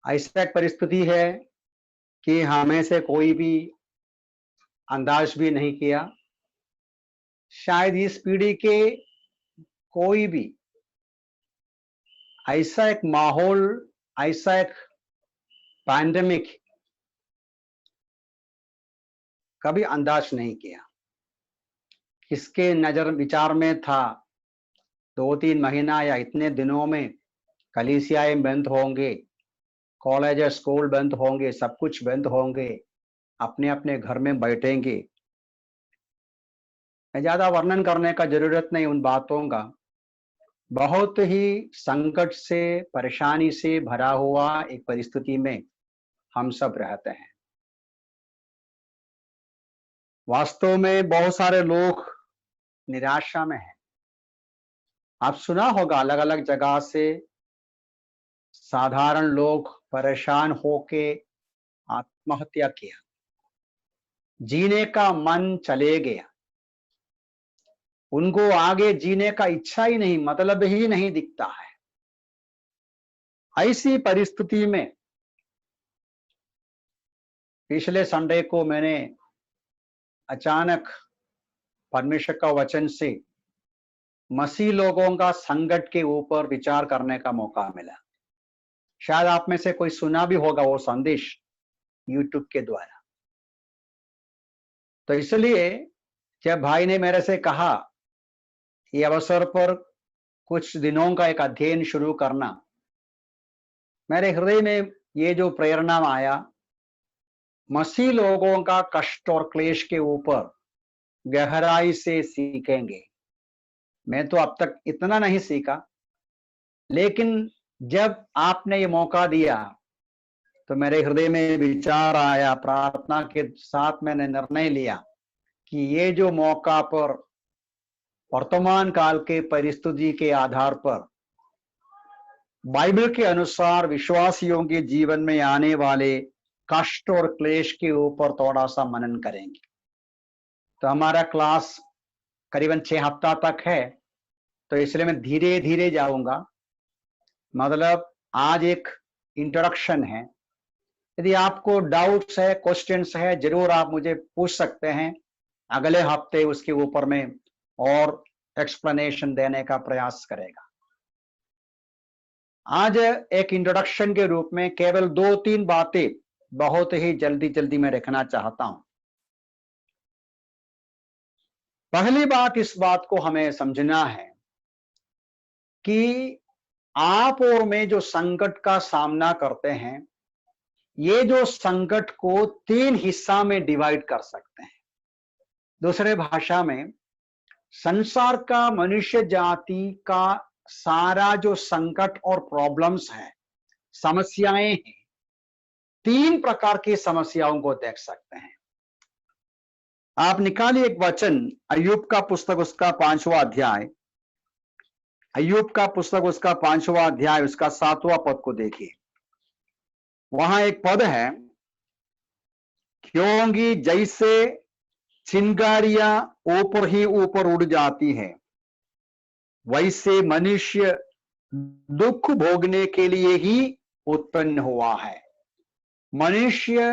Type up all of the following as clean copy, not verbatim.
ऐसा एक परिस्थिति है कि हमें से कोई भी अंदाज भी नहीं किया। शायद इस पीढ़ी के कोई भी ऐसा एक माहौल, ऐसा एक पैंडेमिक कभी अंदाज नहीं किया। किसके नजर विचार में था 2-3 महीना या इतने दिनों में कलीसियाएं बंद होंगे, कॉलेज स्कूल बंद होंगे, सब कुछ बंद होंगे, अपने अपने घर में बैठेंगे। ज्यादा वर्णन करने का जरूरत नहीं उन बातों का। बहुत ही संकट से, परेशानी से भरा हुआ एक परिस्थिति में हम सब रहते हैं। वास्तव में बहुत सारे लोग निराशा में हैं। आप सुना होगा अलग अलग जगह से साधारण लोग परेशान होके आत्महत्या किया, जीने का मन चले गया, उनको आगे जीने का इच्छा ही नहीं, मतलब ही नहीं दिखता है। ऐसी परिस्थिति में पिछले संडे को मैंने अचानक परमेश्वर का वचन से मसीह लोगों का संकट के ऊपर विचार करने का मौका मिला। शायद आप में से कोई सुना भी होगा वो संदेश यूट्यूब के द्वारा। तो इसलिए जब भाई ने मेरे से कहा ये अवसर पर कुछ दिनों का एक अध्ययन शुरू करना, मेरे हृदय में ये जो प्रेरणा आया, मसीह लोगों का कष्ट और क्लेश के ऊपर गहराई से सीखेंगे। मैं तो अब तक इतना नहीं सीखा, लेकिन जब आपने ये मौका दिया तो मेरे हृदय में विचार आया, प्रार्थना के साथ मैंने निर्णय लिया कि ये जो मौका पर वर्तमान काल के परिस्थिति के आधार पर बाइबल के अनुसार विश्वासियों के जीवन में आने वाले कष्ट और क्लेश के ऊपर थोड़ा सा मनन करेंगे। तो हमारा क्लास करीबन 6 हफ्ता तक है, तो इसलिए मैं धीरे धीरे जाऊंगा। मतलब आज एक इंट्रोडक्शन है। यदि आपको डाउट्स है, क्वेश्चंस है, जरूर आप मुझे पूछ सकते हैं। अगले हफ्ते उसके ऊपर में और एक्सप्लेनेशन देने का प्रयास करेगा। आज एक इंट्रोडक्शन के रूप में केवल 2-3 बातें बहुत ही जल्दी जल्दी मैं रखना चाहता हूं। पहली बात, इस बात को हमें समझना है कि आप और मैं जो संकट का सामना करते हैं, ये जो संकट को 3 हिस्सा में डिवाइड कर सकते हैं। दूसरे भाषा में, संसार का मनुष्य जाति का सारा जो संकट और प्रॉब्लम्स है, समस्याएं हैं, 3 प्रकार की समस्याओं को देख सकते हैं। आप निकालिए एक वचन, अय्यूब का पुस्तक उसका 5वां अध्याय, अय्यूब का पुस्तक उसका 5वां अध्याय, उसका 7वां पद को देखिए। वहां एक पद है, क्योंकि जैसे चिंगारियां ऊपर ही ऊपर उड़ जाती है, वैसे मनुष्य दुख भोगने के लिए ही उत्पन्न हुआ है। मनुष्य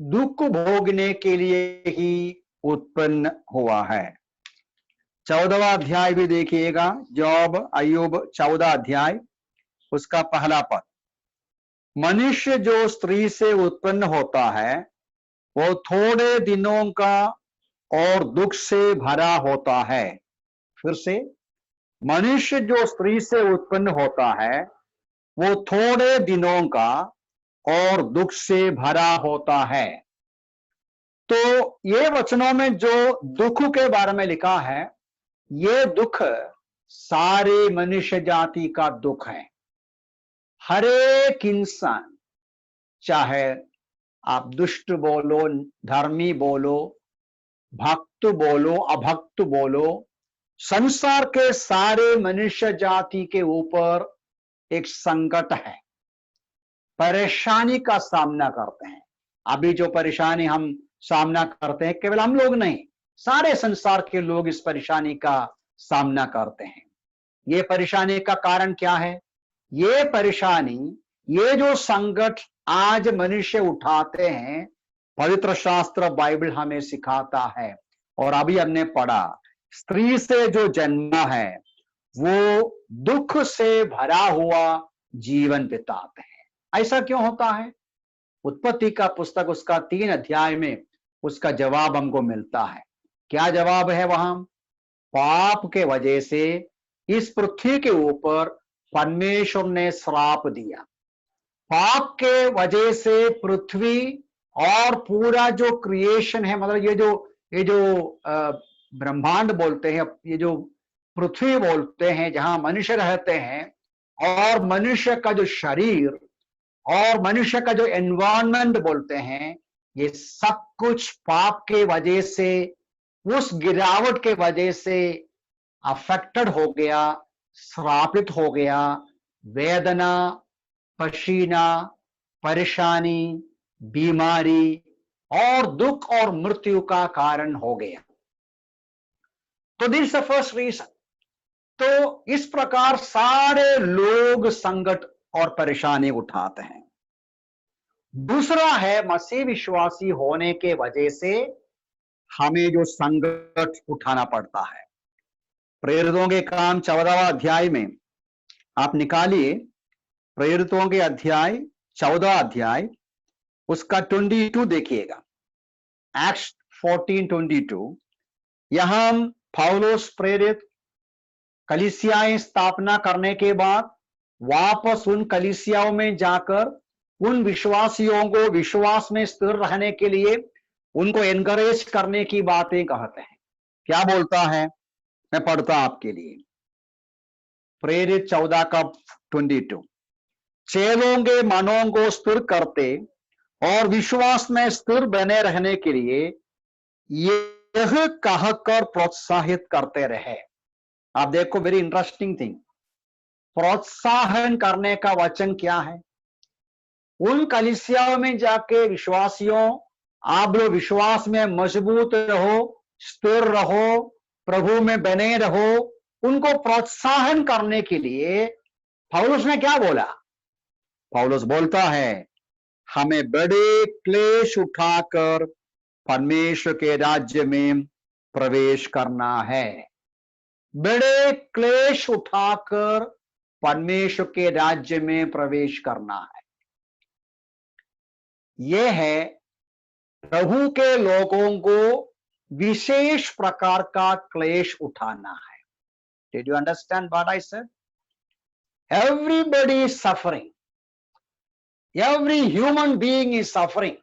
दुख भोगने के लिए ही उत्पन्न हुआ है। 14वां अध्याय भी देखिएगा, जॉब अय्यूब 14 अध्याय उसका पहला पद। मनुष्य जो स्त्री से उत्पन्न होता है वो थोड़े दिनों का और दुख से भरा होता है। फिर से, मनुष्य जो स्त्री से उत्पन्न होता है वो थोड़े दिनों का और दुख से भरा होता है। तो ये वचनों में जो दुख के बारे में लिखा है, ये दुख सारे मनुष्य जाति का दुख है। हर एक इंसान, चाहे आप दुष्ट बोलो, धर्मी बोलो, भक्त बोलो, अभक्त बोलो, संसार के सारे मनुष्य जाति के ऊपर एक संकट है, परेशानी का सामना करते हैं। अभी जो परेशानी हम सामना करते हैं, केवल हम लोग नहीं, सारे संसार के लोग इस परेशानी का सामना करते हैं। ये परेशानी का कारण क्या है? ये परेशानी ये जो संकट आज मनुष्य उठाते हैं, पवित्र शास्त्र बाइबल हमें सिखाता है, और अभी हमने पढ़ा, स्त्री से जो जन्म है वो दुख से भरा हुआ जीवन बिताते हैं। ऐसा क्यों होता है? उत्पत्ति का पुस्तक उसका 3 अध्याय में उसका जवाब हमको मिलता है। क्या जवाब है वहां? पाप के वजह से इस पृथ्वी के ऊपर परमेश्वर ने श्राप दिया। पाप के वजह से पृथ्वी और पूरा जो क्रिएशन है, मतलब ये जो ब्रह्मांड बोलते हैं, ये जो पृथ्वी बोलते हैं जहां मनुष्य रहते हैं, और मनुष्य का जो शरीर और मनुष्य का जो एनवायरनमेंट बोलते हैं, ये सब कुछ पाप के वजह से, उस गिरावट के वजह से अफेक्टेड हो गया, श्रापित हो गया। वेदना, पसीना, परेशानी, बीमारी और दुख और मृत्यु का कारण हो गया। तो दिस द फर्स्ट रीजन। तो इस प्रकार सारे लोग संकट और परेशानी उठाते हैं। दूसरा है, मसीह विश्वासी होने के वजह से हमें जो संकट उठाना पड़ता है। प्रेरितों के काम 14वां अध्याय में आप निकालिए, प्रेरितों के अध्याय 14 अध्याय उसका 22 देखिएगा, एक्ट्स 14:22। यहां पौलुस प्रेरित कलीसियाएं स्थापना करने के बाद वापस उन कलीसियाओं में जाकर उन विश्वासियों को विश्वास में स्थिर रहने के लिए उनको एनकरेज करने की बातें कहते हैं। क्या बोलता है? मैं पढ़ता आपके लिए, प्रेरित 14 का 22। चेलों के मनों को स्थिर करते और विश्वास में स्थिर बने रहने के लिए यह कहकर प्रोत्साहित करते रहे। आप देखो, वेरी इंटरेस्टिंग थिंग, प्रोत्साहन करने का वचन क्या है? उन कलीसियाओं में जाके विश्वासियों, आप लोग विश्वास में मजबूत रहो, स्थिर रहो, प्रभु में बने रहो, उनको प्रोत्साहन करने के लिए पौलुस ने क्या बोला? पौलुस बोलता है, हमें बड़े क्लेश उठाकर परमेश्वर के राज्य में प्रवेश करना है। बड़े क्लेश उठाकर परमेश्वर के राज्य में प्रवेश करना है। यह है, प्रभु के लोगों को विशेष प्रकार का क्लेश उठाना है। Did you understand what I said? Everybody is suffering. Every human being is suffering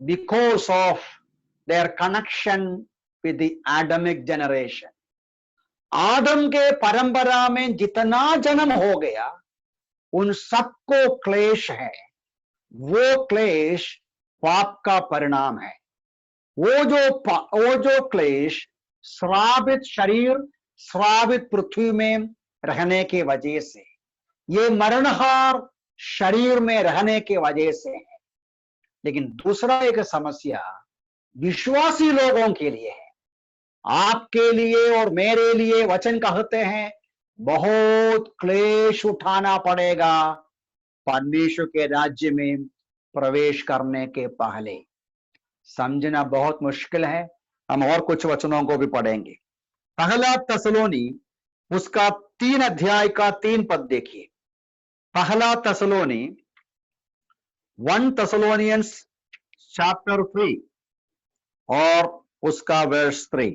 because of their connection with the Adamic generation. आदम के परंपरा में जितना जन्म हो गया, उन सबको क्लेश है। वो क्लेश पाप का परिणाम है। वो जो क्लेश श्रापित शरीर, श्रापित पृथ्वी में रहने के वजह से, ये मरणहार शरीर में रहने के वजह से है। लेकिन दूसरा एक समस्या विश्वासी लोगों के लिए है। आपके लिए और मेरे लिए वचन कहते हैं, बहुत क्लेश उठाना पड़ेगा परमेश्वर के राज्य में प्रवेश करने के पहले। समझना बहुत मुश्किल है। हम और कुछ वचनों को भी पढ़ेंगे। पहला तसलोनी उसका 3 अध्याय का 3 पद देखिए। पहला तसलोनी 1 Thessalonians chapter 3 और उसका वर्स 3।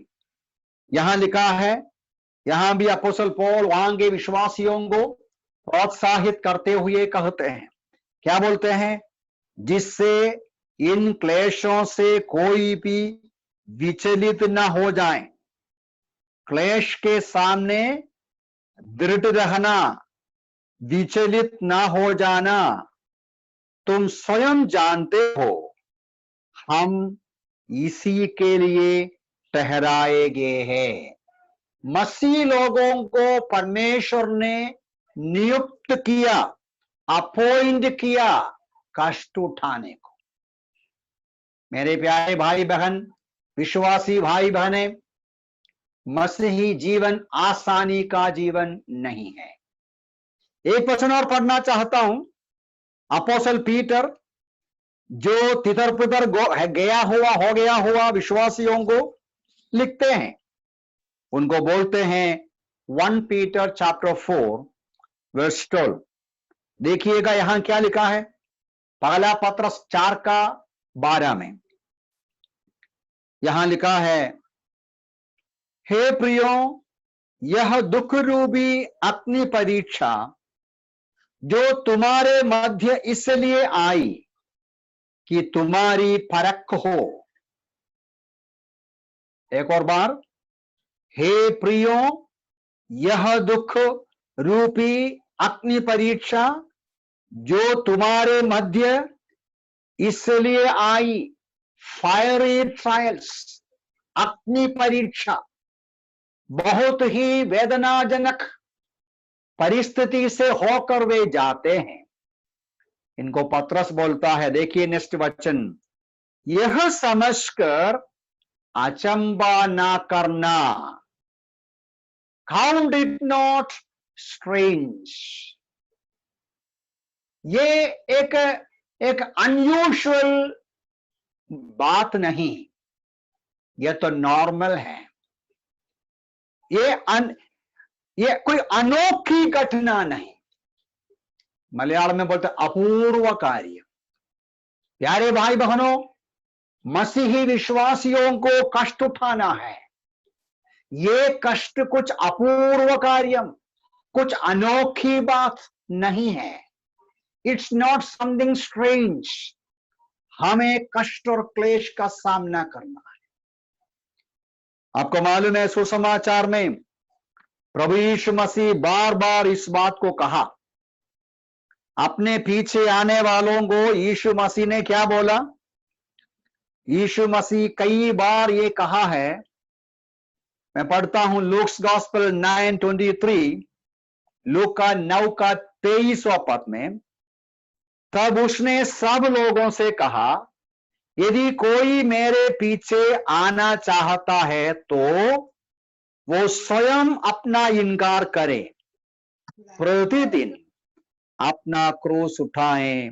यहां लिखा है, यहां भी अपोस्तल पौल वहां के विश्वासियों को प्रोत्साहित करते हुए कहते हैं, क्या बोलते हैं? जिससे इन क्लेशों से कोई भी विचलित न हो जाए। क्लेश के सामने दृढ़ रहना, विचलित ना हो जाना। तुम स्वयं जानते हो हम इसी के लिए ठहराए गए हैं। मसीह लोगों को परमेश्वर ने नियुक्त किया, अपॉइंट किया कष्ट उठाने को। मेरे प्यारे भाई बहन, विश्वासी भाई बहने, मसीही जीवन आसानी का जीवन नहीं है। एक वचन और पढ़ना चाहता हूं, अपोस्टल पीटर जो तितर पुतर हो गया हुआ विश्वासियों को लिखते हैं, उनको बोलते हैं 1 पीटर चैप्टर 4 वर्स 12। देखिएगा यहां क्या लिखा है, पहला पत्रस 4 का 12 में यहां लिखा है, हे प्रियो, यह दुख रूपी अग्नि परीक्षा जो तुम्हारे मध्य इसलिए आई कि तुम्हारी परख हो। एक और बार, हे प्रियो, यह दुख रूपी अग्नि परीक्षा जो तुम्हारे मध्य इसलिए आई, फायरी ट्रायल्स, अग्नि परीक्षा, बहुत ही वेदनाजनक परिस्थिति से होकर वे जाते हैं। इनको पत्रस बोलता है, देखिए नेक्स्ट वचन, यह समझकर अचंबा ना करना, काउंट इट नॉट स्ट्रेंज। ये एक अनयूजुअल बात नहीं, यह तो नॉर्मल है। ये कोई अनोखी घटना नहीं। मलयालम में बोलते अपूर्व कार्य। प्यारे भाई बहनों, मसीही विश्वासियों को कष्ट उठाना है। ये कष्ट कुछ अपूर्व कार्य, कुछ अनोखी बात नहीं है। It's not something strange. हमें कष्ट और क्लेश का सामना करना है। आपको मालूम है, सुसमाचार में प्रभु यीशु मसीह बार बार इस बात को कहा। अपने पीछे आने वालों को यीशु मसीह ने क्या बोला? यीशु मसीह कई बार ये कहा है, मैं पढ़ता हूं लूक्स गॉस्पेल 9:23, लूक का 9 का 23वां पद में, तब उसने सब लोगों से कहा, यदि कोई मेरे पीछे आना चाहता है तो वो स्वयं अपना इनकार करे, प्रतिदिन अपना क्रूस उठाए,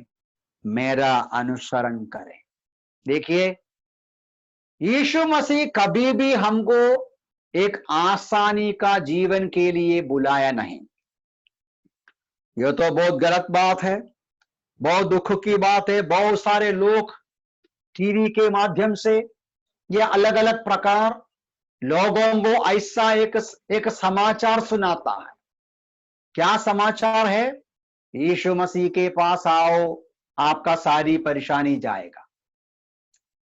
मेरा अनुसरण करें। देखिए, यीशु मसीह कभी भी हमको एक आसानी का जीवन के लिए बुलाया नहीं। यह तो बहुत गलत बात है, बहुत दुख की बात है। बहुत सारे लोग टीवी के माध्यम से या अलग अलग प्रकार लोगों को ऐसा एक समाचार सुनाता है। क्या समाचार है? यीशु मसीह के पास आओ, आपका सारी परेशानी जाएगा।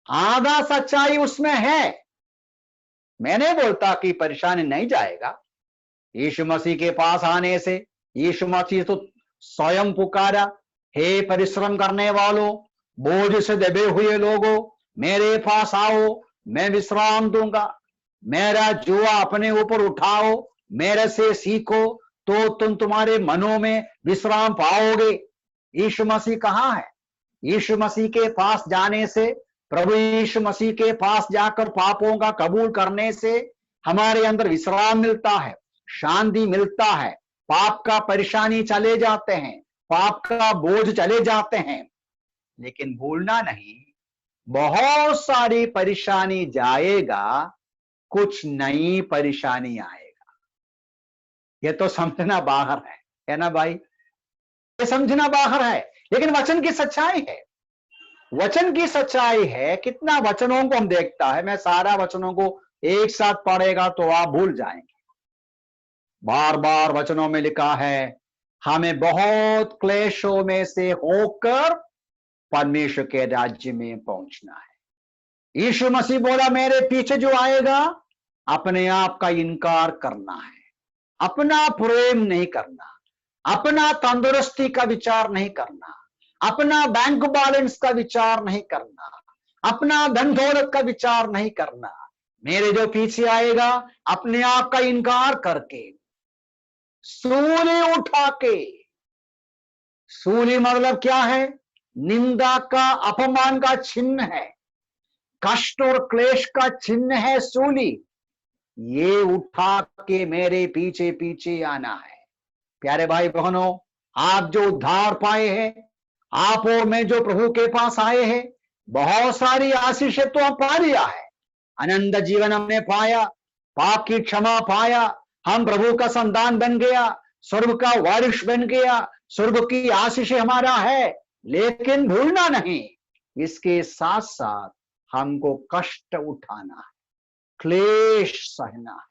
आधा सच्चाई उसमें है। मैं नहीं बोलता कि परेशानी नहीं जाएगा। यीशु मसीह के पास आने से यीशु मसीह तो स्वयं पुकारा, हे परिश्रम करने वालों, बोझ से दबे हुए लोगों, मेरे पास आओ, मैं विश्राम दूंगा। मेरा जुआ अपने ऊपर उठाओ, मेरे से सीखो तो तुम तुम्हारे मनों में विश्राम पाओगे। यीशु मसीह कहाँ है? यीशु मसीह के पास जाने से, प्रभु यीशु मसीह के पास जाकर पापों का कबूल करने से हमारे अंदर विश्राम मिलता है, शांति मिलता है, पाप का परेशानी चले जाते हैं, पाप का बोझ चले जाते हैं। लेकिन भूलना नहीं, बहुत सारी परेशानी जाएगा, कुछ नई परेशानी आएगा। ये तो समझना बाहर है ना भाई? ये समझना बाहर है, लेकिन वचन की सच्चाई है। वचन की सच्चाई है। कितना वचनों को हम देखता है, मैं सारा वचनों को एक साथ पढ़ेगा तो आप भूल जाएंगे। बार बार वचनों में लिखा है, हमें बहुत क्लेशों में से होकर परमेश्वर के राज्य में पहुंचना है। यीशु मसीह बोला, मेरे पीछे जो आएगा अपने आप का इनकार करना है, अपना प्रेम नहीं करना, अपना तंदुरुस्ती का विचार नहीं करना, अपना बैंक बैलेंस का विचार नहीं करना, अपना धन दौलत का विचार नहीं करना। मेरे जो पीछे आएगा अपने आप का इनकार करके, सूली उठा के। सूली मतलब क्या है? निंदा का, अपमान का चिन्ह है, कष्ट और क्लेश का चिन्ह है सूली। ये उठा के मेरे पीछे पीछे आना है। प्यारे भाई बहनों, आप जो उद्धार पाए हैं, आप और मैं जो प्रभु के पास आए हैं, बहुत सारी आशीषें तो हम पा लिया है। आनंद जीवन हमने पाया, पाप की क्षमा पाया, हम प्रभु का संतान बन गया, स्वर्ग का वारिस बन गया, स्वर्ग की आशीष हमारा है। लेकिन भूलना नहीं, इसके साथ साथ हमको कष्ट उठाना है, क्लेश सहना है,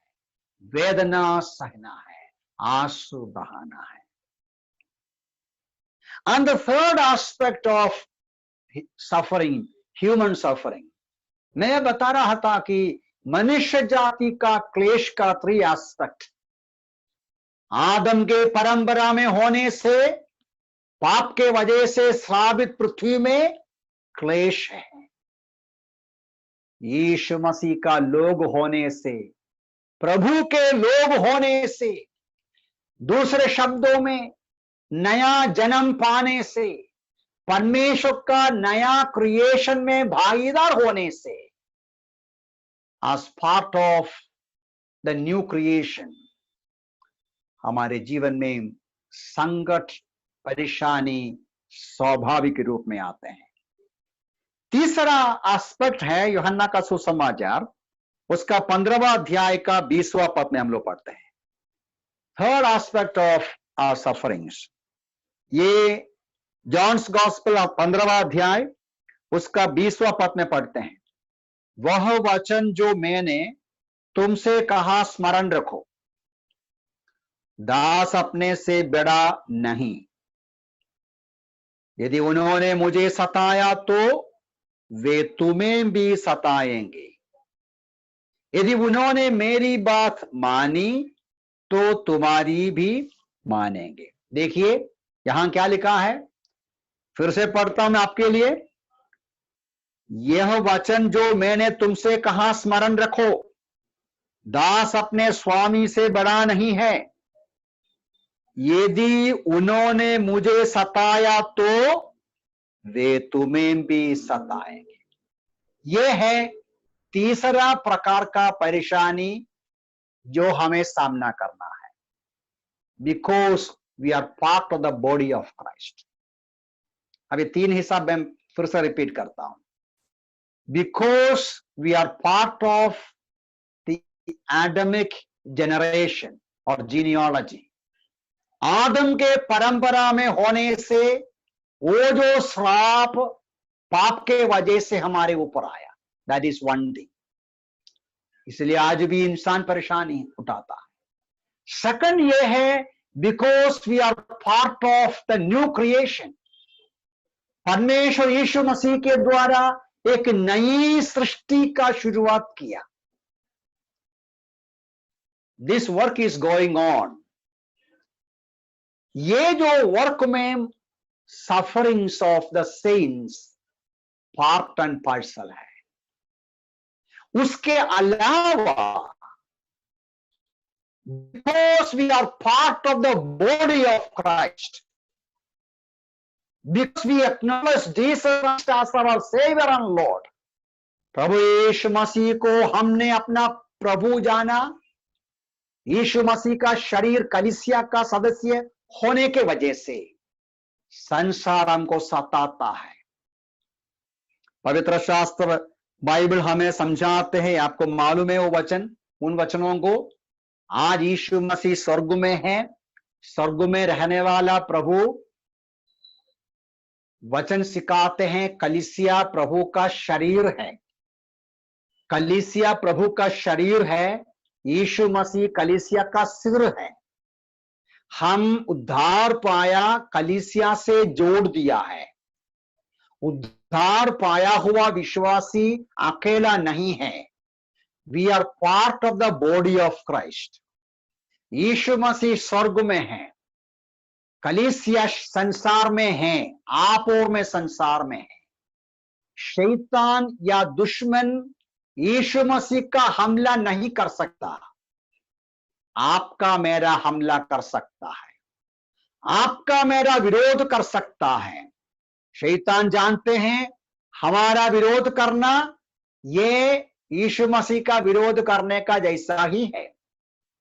वेदना सहना है, आंसू बहाना है। And the third aspect of suffering, human suffering, मैं बता रहा था कि मनुष्य जाति का क्लेश का 3 एस्पेक्ट, आदम के परंपरा में होने से, पाप के वजह से श्रापित पृथ्वी में क्लेश है। यीशु मसीह का लोग होने से, प्रभु के लोग होने से, दूसरे शब्दों में नया जन्म पाने से, परमेश्वर का नया क्रिएशन में भागीदार होने से, as part of the new creation, हमारे जीवन में संकट, परेशानी स्वाभाविक रूप में आते हैं। तीसरा एस्पेक्ट है यूहन्ना का सुसमाचार, उसका 15वां अध्याय का 20वां पद में हम लोग पढ़ते हैं। Third aspect of our sufferings, ये जॉन्स गॉस्पेल 15वां अध्याय उसका 20वां पद में पढ़ते हैं। वह वचन जो मैंने तुमसे कहा स्मरण रखो, दास अपने से बड़ा नहीं। यदि उन्होंने मुझे सताया तो वे तुम्हें भी सताएंगे। यदि उन्होंने मेरी बात मानी तो तुम्हारी भी मानेंगे। देखिए यहां क्या लिखा है, फिर से पढ़ता हूं मैं आपके लिए। यह वचन जो मैंने तुमसे कहा स्मरण रखो, दास अपने स्वामी से बड़ा नहीं है। यदि उन्होंने मुझे सताया तो वे तुम्हें भी सताएंगे। यह है तीसरा प्रकार का परेशानी जो हमें सामना करना है, because we are part of the body of Christ. अभी 3 हिस्सा मैं फिर से रिपीट करता हूं। Because we are part of the Adamic generation और जीनियोलॉजी, आदम के परंपरा में होने से वो जो श्राप पाप के वजह से हमारे ऊपर आया, दैट इज वन थिंग। इसलिए आज भी इंसान परेशानी उठाता है। सेकंड ये है, because we are part of the new creation, परमेश्वर यीशु मसीह के द्वारा एक नई सृष्टि का शुरुआत किया। This work is going on. ये जो वर्क में sufferings of the saints part and parcel है, उसके अलावा because we are part of the body of Christ, because we acknowledge Jesus Christ as our Savior and Lord, प्रभु यीशु मसीह को हमने अपना प्रभु जाना, यीशु मसीह का शरीर कलीसिया का सदस्य होने के वजह से संसार हमको सताता है। पवित्र शास्त्र बाइबल हमें समझाते हैं, आपको मालूम है वो वचन, उन वचनों को। आज यीशु मसीह स्वर्ग में है, स्वर्ग में रहने वाला प्रभु वचन सिखाते हैं, कलीसिया प्रभु का शरीर है, कलीसिया प्रभु का शरीर है, यीशु मसीह कलीसिया का सिर है। हम उद्धार पाया, कलीसिया से जोड़ दिया है। उद्धार पाया हुआ विश्वासी अकेला नहीं है, we are part of the body of Christ. Yeshu Masih स्वर्ग में है, कलीसिया संसार में है, आप और मैं संसार में है। शैतान या दुश्मन यीशु मसीह का हमला नहीं कर सकता, आपका मेरा हमला कर सकता है, आपका मेरा विरोध कर सकता है। शैतान जानते हैं हमारा विरोध करना ये यीशु मसीह का विरोध करने का जैसा ही है।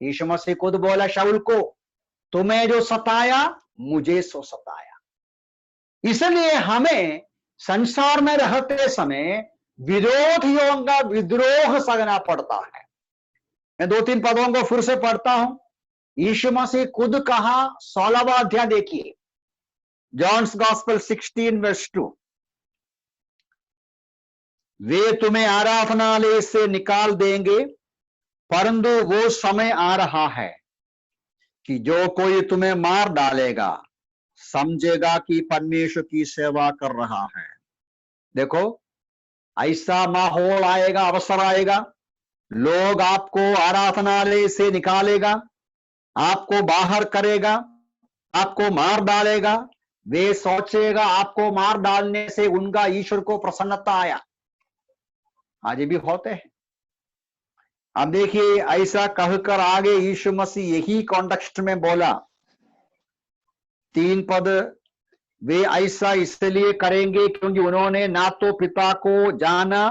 यीशु मसीह खुद बोला शाऊल को, तुम्हें जो सताया मुझे सो सताया। इसलिए हमें संसार में रहते समय विरोधियों का विद्रोह सहना पड़ता है। मैं 2-3 पदों को फिर से पढ़ता हूं। यीशु मसीह खुद कहा, 16वां अध्याय देखिए, जॉन्स गॉस्पेल 16:2। वे तुम्हें आराधनालय से निकाल देंगे, परंतु वो समय आ रहा है कि जो कोई तुम्हें मार डालेगा समझेगा कि परमेश्वर की सेवा कर रहा है। देखो, ऐसा माहौल आएगा, अवसर आएगा, लोग आपको आराधनालय से निकालेगा, आपको बाहर करेगा, आपको मार डालेगा। वे सोचेगा आपको मार डालने से उनका ईश्वर को प्रसन्नता आया। आज भी होते हैं। अब देखिए, ऐसा कहकर आगे यीशु मसीह यही कॉन्टेक्स्ट में बोला, 3 पद, वे ऐसा इसलिए करेंगे क्योंकि उन्होंने ना तो पिता को जाना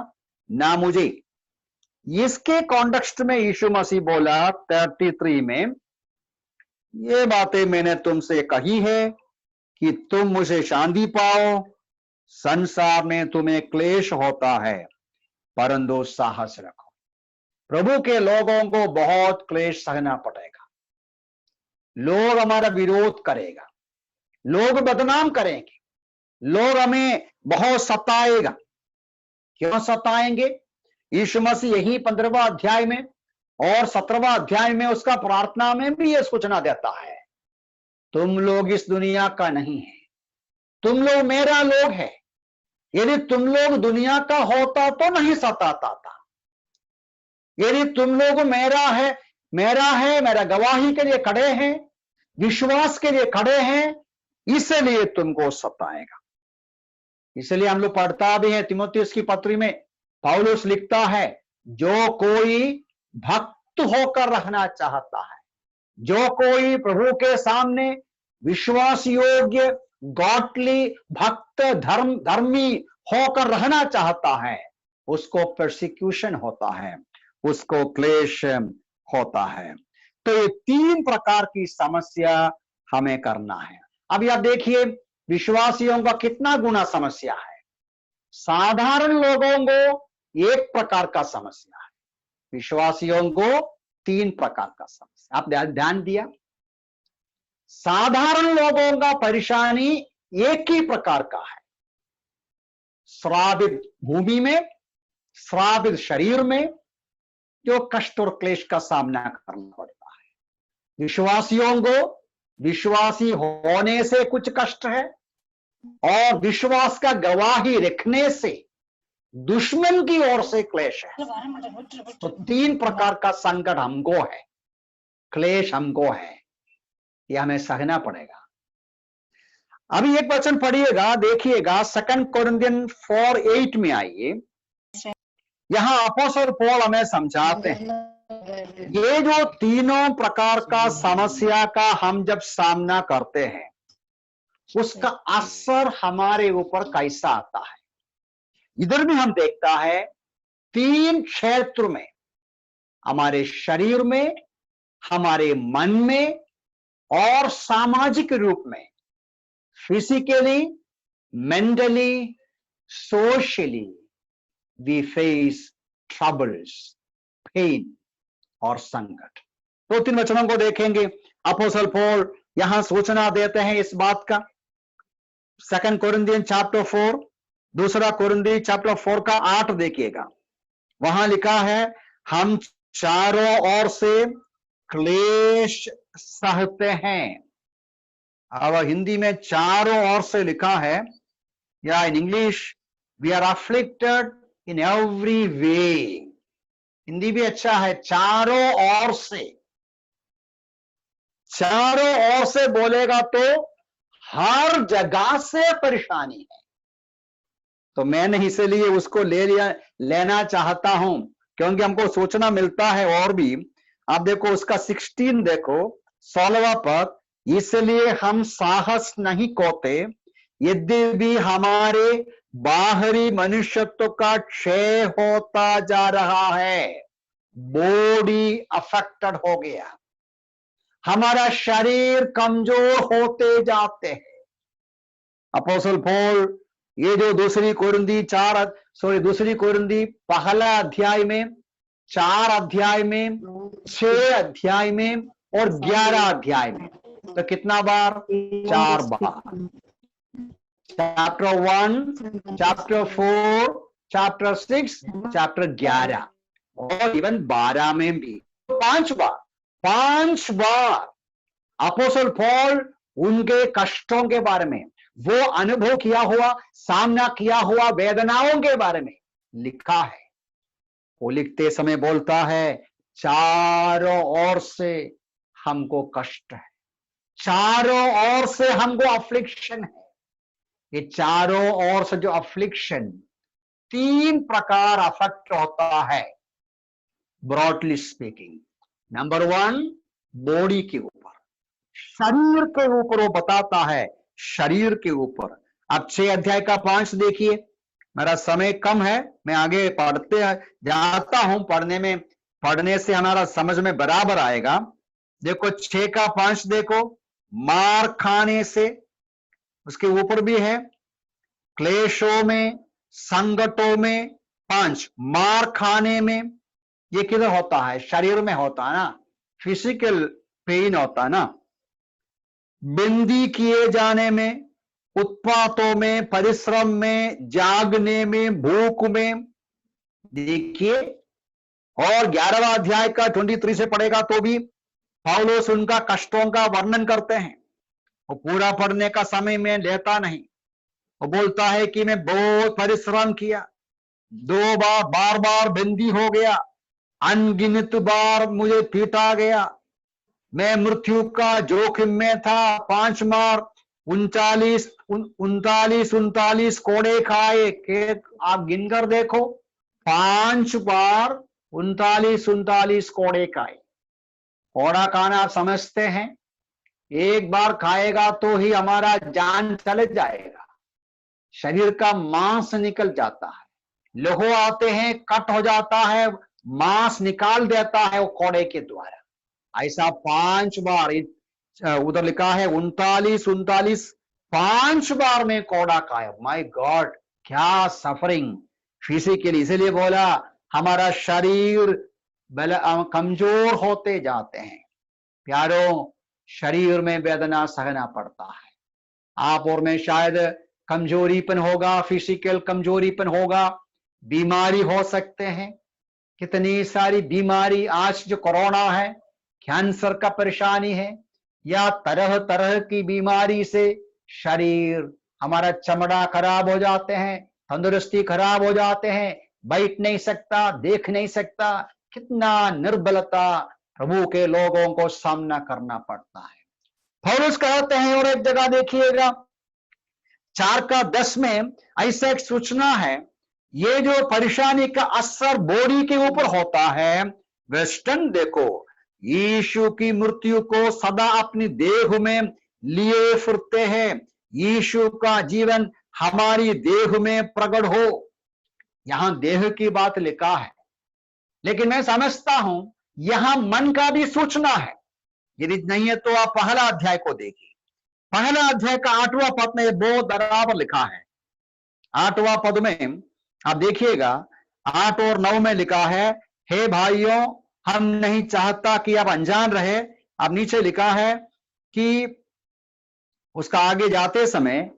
ना मुझे। इसके कॉन्टेक्स्ट में यीशु मसीह बोला 33 में, ये बातें मैंने तुमसे कही है कि तुम मुझे शांति पाओ। संसार में तुम्हें क्लेश होता है, परंतु साहस रखो। प्रभु के लोगों को बहुत क्लेश सहना पड़ेगा। लोग हमारा विरोध करेगा, लोग बदनाम करेंगे, लोग हमें बहुत सताएगा। क्यों सताएंगे? यीशु मसीह यही 15वां अध्याय में और 17वां अध्याय में उसका प्रार्थना में भी यह सूचना देता है, तुम लोग इस दुनिया का नहीं है, तुम लोग मेरा लोग है। यदि तुम लोग दुनिया का होता तो नहीं सताता था। यदि तुम लोग मेरा है, मेरा गवाही के लिए खड़े हैं, विश्वास के लिए खड़े हैं, इसलिए तुमको सताएगा। इसलिए हम लोग पढ़ता भी है तीमुथियुस की पत्री में, पौलुस लिखता है, जो कोई भक्त होकर रहना चाहता है, जो कोई प्रभु के सामने विश्वास योग्य, गॉडली, भक्त, धर्मी होकर रहना चाहता है, उसको परसिक्यूशन होता है, उसको क्लेश होता है। तो ये 3 प्रकार की समस्या हमें करना है। अब आप देखिए, विश्वासियों का कितना गुना समस्या है। साधारण लोगों को 1 प्रकार का समस्या है, विश्वासियों को 3 प्रकार का समस्या। आप ध्यान दिया, साधारण लोगों का परेशानी एक ही प्रकार का है। श्रापित भूमि में, श्रापित शरीर में जो कष्ट और क्लेश का सामना करना पड़ता है। विश्वासियों को विश्वासी होने से कुछ कष्ट है और विश्वास का गवाही रखने से दुश्मन की ओर से क्लेश है। तो 3 प्रकार का संकट हमको है, क्लेश हमको है, यह हमें सहना पड़ेगा। अभी एक वचन पढ़िएगा, देखिएगा 2 कोरिन्थियन 4:8 में आइए। यहां अपोस्तल पौल हमें समझाते हैं, ये जो तीनों प्रकार का समस्या का हम जब सामना करते हैं, उसका असर हमारे ऊपर कैसा आता है। इधर भी हम देखता है 3 क्षेत्र में, हमारे शरीर में, हमारे मन में और सामाजिक रूप में, physically, mentally, socially, we face troubles, pain और संकट। 2-3 वचनों को देखेंगे। अपोस्तल पौल यहां सूचना देते हैं इस बात का। 2 कोरिन्थियन चैप्टर 4, 2 कोरिन्थी चैप्टर 4 का 8 देखिएगा। वहां लिखा है, हम चारों ओर से क्लेश सहते हैं। अब हिंदी में चारों ओर से लिखा है, या in English, we are afflicted in every way. Hindi भी अच्छा है, चारों ओर से। चारों ओर से बोलेगा तो हर जगह से परेशानी है। तो मैंने इसलिए उसको लेना चाहता हूं, क्योंकि हमको सोचना मिलता है और भी। आप देखो उसका 16 देखो, 16वां पद, इसलिए हम साहस नहीं खोते, यद्यपि हमारे बाहरी मनुष्यत्व का क्षय होता जा रहा है। बॉडी अफेक्टेड हो गया, हमारा शरीर कमजोर होते जाते हैं, अपोस्टल पॉल ये जो दूसरी कोरिन्थी पहला अध्याय में, 4 अध्याय में, 6 अध्याय में और 11 अध्याय में, तो कितना बार? 4 बार। चैप्टर 1, चैप्टर 4, चैप्टर 6, चैप्टर 11 और इवन 12 में भी 5 बार। 5 बार अपोस्टल पॉल उनके कष्टों के बारे में, वो अनुभव किया हुआ, सामना किया हुआ वेदनाओं के बारे में लिखा है। वो लिखते समय बोलता है, चारों ओर से हमको कष्ट है, चारों ओर से हमको अफ्लिक्शन है। ये चारों ओर से जो अफ्लिक्शन 3 प्रकार अफेक्ट होता है ब्रॉडली स्पीकिंग। नंबर 1 बॉडी के ऊपर, शरीर के ऊपर वो बताता है, शरीर के ऊपर। अब 6 अध्याय का 5 देखिए, मेरा समय कम है, मैं आगे पढ़ते जाता हूं, पढ़ने से हमारा समझ में बराबर आएगा। देखो 6 का 5 देखो, मार खाने से, उसके ऊपर भी है, क्लेशों में, संकटों में। 5 मार खाने में, ये किधर होता है? शरीर में होता है ना, फिजिकल पेन होता है ना। बंदी किए जाने में, उत्पातों में, परिश्रम में, जागने में, भूख में। देखिए, और 11वां अध्याय का 23 से पढ़ेगा तो भी पौलुस उनका कष्टों का वर्णन करते हैं। वो पूरा पढ़ने का समय में लेता नहीं। वो बोलता है कि मैं बहुत परिश्रम किया, 2 बार बार बंदी हो गया, अनगिनत बार मुझे पीटा गया, मैं मृत्यु का जोखिम में था, 5 बार 39 कोड़े खाए। आप गिनकर देखो, 5 बार 39 कोड़े खाए। कोड़ा खाना आप समझते हैं, एक बार खाएगा तो ही हमारा जान चले जाएगा, शरीर का मांस निकल जाता है, लहू आते हैं, कट हो जाता है, मांस निकाल देता है वो कोड़े के द्वारा। ऐसा 5 बार, उधर लिखा है 39 5 बार में कोड़ा खाया। माय गॉड, क्या सफरिंग फिजिकली। इसलिए बोला हमारा शरीर कमजोर होते जाते हैं। प्यारों, शरीर में वेदना सहना पड़ता है। आप और में शायद कमजोरीपन होगा, फिजिकल कमजोरीपन होगा, बीमारी हो सकते हैं। कितनी सारी बीमारी, आज जो कोरोना है, कैंसर का परेशानी है, या तरह तरह की बीमारी से शरीर, हमारा चमड़ा खराब हो जाते हैं, तंदुरुस्ती खराब हो जाते हैं, बैठ नहीं सकता, देख नहीं सकता। कितना निर्बलता प्रभु के लोगों को सामना करना पड़ता है। पौलुस कहते हैं, और एक जगह देखिएगा 4 का 10 में ऐसा एक सूचना है, ये जो परेशानी का असर बॉडी के ऊपर होता है। वेस्टर्न देखो, यीशु की मृत्यु को सदा अपनी देह में लिए फिरते हैं, यीशु का जीवन हमारी देह में प्रकट हो। यहां देह की बात लिखा है, लेकिन मैं समझता हूं यहां मन का भी सूचना है। यदि नहीं है तो आप पहला अध्याय को देखिए, पहला अध्याय का 8वां पद में बहुत बराबर लिखा है। 8वां पद में आप देखिएगा, 8 और 9 में लिखा है, हे भाइयों, हम नहीं चाहता कि आप अनजान रहे। अब नीचे लिखा है कि उसका आगे जाते समय,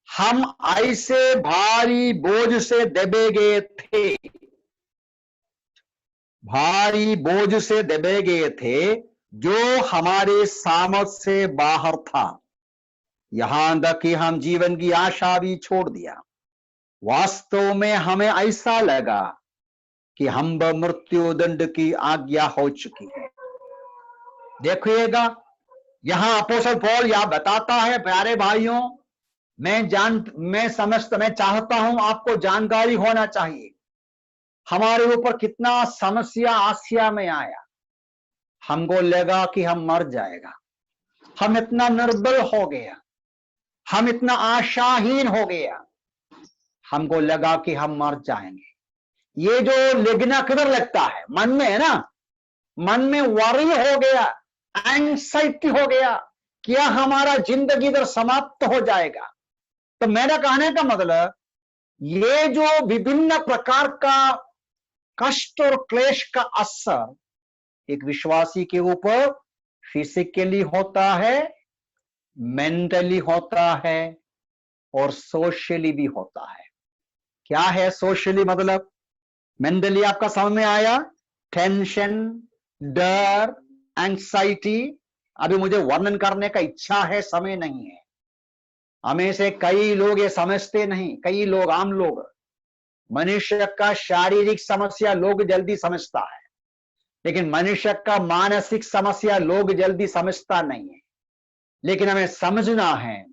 हम ऐसे भारी बोझ से दबे गए थे, भारी बोझ से दबे गए थे जो हमारे सामर्थ से बाहर था, यहां तक कि हम जीवन की आशा भी छोड़ दिया। वास्तव में हमें ऐसा लगा कि हम मृत्यु दंड की आज्ञा हो चुकी है। देखिएगा, यहां अपोस्तल पौल यह बताता है, प्यारे भाइयों, मैं चाहता हूं आपको जानकारी होना चाहिए, हमारे ऊपर कितना समस्या आसिया में आया। हमको लगा कि हम मर जाएगा, हम इतना निर्बल हो गया, हम इतना आशाहीन हो गया, हमको लगा कि हम मर जाएंगे। ये जो लिखना किधर लगता है? मन में है ना, मन में वरी हो गया, एंग्जाइटी हो गया, क्या हमारा जिंदगी इधर समाप्त हो जाएगा, तो मेरा कहने का मतलब, ये जो विभिन्न प्रकार का कष्ट और क्लेश का असर एक विश्वासी के ऊपर फिजिकली होता है, मेंटली होता है और सोशली भी होता है। क्या है सोशली मतलब? मेंटली आपका समझ में आया? टेंशन, डर, एंग्जाइटी। अभी मुझे वर्णन करने का इच्छा है, समय नहीं है। हमें से कई लोग ये समझते नहीं, कई लोग, आम लोग, मनुष्य का शारीरिक समस्या लोग जल्दी समझता है, लेकिन मनुष्य का मानसिक समस्या लोग जल्दी समझता नहीं है। लेकिन हमें समझना है,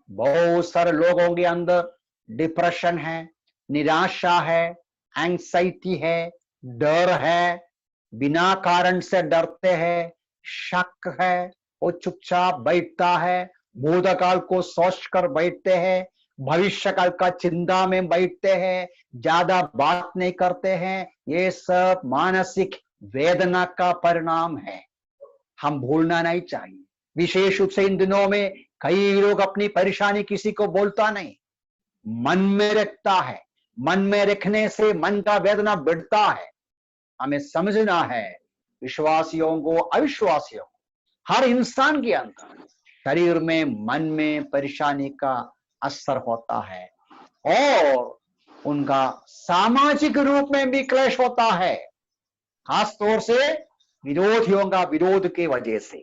बहुत सारे लोगों के अंदर डिप्रेशन है, निराशा है, एंग्जाइटी है, डर है, बिना कारण से डरते हैं, शक है, वो चुपचाप बैठता है, भूतकाल को सोच कर बैठते हैं, भविष्य काल का चिंता में बैठते हैं, ज्यादा बात नहीं करते हैं। ये सब मानसिक वेदना का परिणाम है, हम भूलना नहीं चाहिए। विशेष रूप से इन दिनों में कई लोग अपनी परेशानी किसी को बोलता नहीं, मन में रखता है। मन में रखने से मन का वेदना बढ़ता है। हमें समझना है, विश्वासियों को, अविश्वासियों को, हर इंसान के अंदर शरीर में, मन में परेशानी का असर होता है और उनका सामाजिक रूप में भी क्लेश होता है, खासतौर से विरोधियों का विरोध के वजह से।